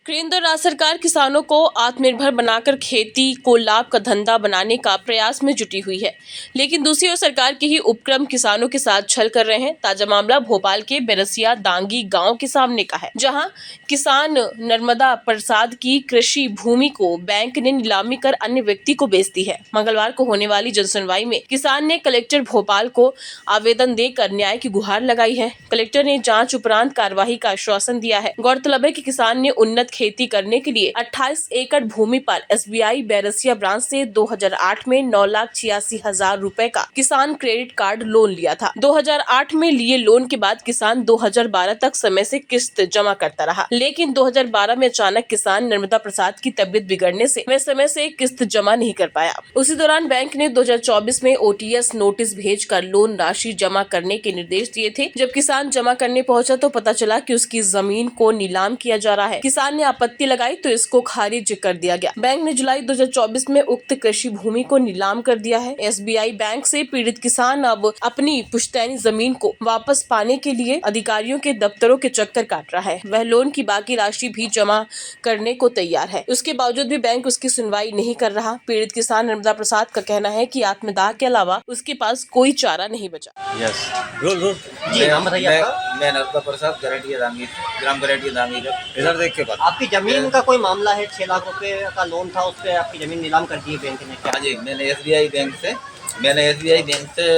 केंद्र और राज्य सरकार किसानों को आत्मनिर्भर बनाकर खेती को लाभ का धंधा बनाने का प्रयास में जुटी हुई है, लेकिन दूसरी ओर सरकार के ही उपक्रम किसानों के साथ छल कर रहे हैं। ताजा मामला भोपाल के बेरसिया दांगी गांव के सामने का है, जहां किसान नर्मदा प्रसाद की कृषि भूमि को बैंक ने नीलामी कर अन्य व्यक्ति को बेच दी है। मंगलवार को होने वाली जनसुनवाई में किसान ने कलेक्टर भोपाल को आवेदन देकर न्याय की गुहार लगाई है। कलेक्टर ने जाँच उपरांत कार्यवाही का आश्वासन दिया है। गौरतलब है कि किसान ने उन्नत खेती करने के लिए 28 एकड़ भूमि पर SBI बेरसिया ब्रांच से 2008 में 9,86,000 रुपए का किसान क्रेडिट कार्ड लोन लिया था। 2008 में लिए लोन के बाद किसान 2012 तक समय से किस्त जमा करता रहा, लेकिन 2012 में अचानक किसान नर्मदा प्रसाद की तबीयत बिगड़ने से वह समय से किस्त जमा नहीं कर पाया। उसी दौरान बैंक ने 2024 में OTS नोटिस भेजकर लोन राशि जमा करने के निर्देश दिए थे। जब किसान जमा करने पहुंचा तो पता चला कि उसकी जमीन को नीलाम किया जा रहा है। किसान ने आपत्ति लगाई तो इसको खारिज कर दिया गया। बैंक ने जुलाई 2024 में उक्त कृषि भूमि को नीलाम कर दिया है। SBI बैंक से पीड़ित किसान अब अपनी पुश्तैनी जमीन को वापस पाने के लिए अधिकारियों के दफ्तरों के चक्कर काट रहा है। वह लोन की बाकी राशि भी जमा करने को तैयार है, उसके बावजूद भी बैंक उसकी सुनवाई नहीं कर रहा। पीड़ित किसान नर्मदा प्रसाद का कहना है कि आत्मदाह के अलावा उसके पास कोई चारा नहीं बचा। यस रोल जी, नाम बताइए आपका? मैं नर्मदा प्रसाद गरेटिया दांगी, ग्राम गरेटिया दांगी का इधर देख के बात। आपकी जमीन का कोई मामला है? 6 लाख रुपए का लोन था, उस पे आपकी जमीन नीलाम कर दी है बैंक ने, क्या? हाँ जी, मैंने SBI बैंक से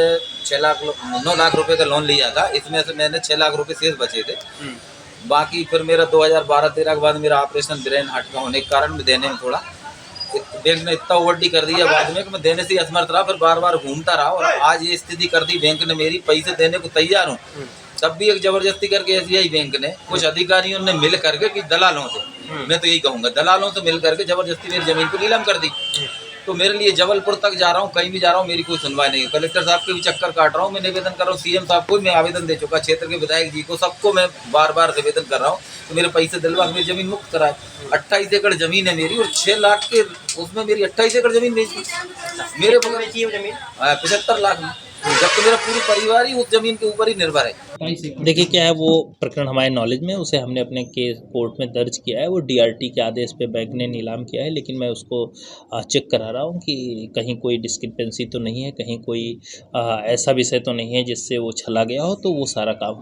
9 लाख रुपए का लोन लिया था। इसमें से मैंने 6 लाख रुपए शेष बचे थे। बाकी फिर मेरा 2012-13 के बाद मेरा ऑपरेशन ब्रेन हार्ट का होने के कारण मैं देने में थोड़ा बैंक ने इतना ओवरडी कर दिया बाद में कि मैं देने से असमर्थ रहा। फिर बार बार घूमता रहा और आज ये स्थिति कर दी बैंक ने, मेरी पैसे देने को तैयार हूँ तब भी एक जबरदस्ती करके SBI बैंक ने कुछ अधिकारियों ने मिल करके कि दलालों से, मैं तो यही कहूँगा दलालों से मिल करके जबरदस्ती मेरी जमीन को नीलाम कर दी। तो मेरे लिए जबलपुर तक जा रहा हूँ, कहीं भी जा रहा हूँ, मेरी कोई सुनवाई नहीं है। कलेक्टर साहब के भी चक्कर काट रहा हूँ, मैं निवेदन कर रहा हूँ, CM साहब को मैं आवेदन दे चुका, क्षेत्र के विधायक जी को, सबको मैं बार बार निवेदन कर रहा हूँ तो मेरे पैसे दिलवा मेरी जमीन मुक्त कराए। 28 एकड़ जमीन है मेरी और 6 लाख के उसमें मेरी 28 एकड़ जमीन बेची मेरे कितने में बेची है वो जमीन? 75 लाख में, जबकि मेरा पूरी परिवार ही उस जमीन के ऊपर ही निर्भर है। देखिए क्या है, वो प्रकरण हमारे नॉलेज में, उसे हमने अपने केस कोर्ट में दर्ज किया है। वो DRT के आदेश पे बैंक ने नीलाम किया है, लेकिन मैं उसको चेक करा रहा हूँ कि कहीं कोई डिस्क्रिपेंसी तो नहीं है, कहीं कोई ऐसा विषय तो नहीं है जिससे वो छला गया हो, तो वो सारा काम हम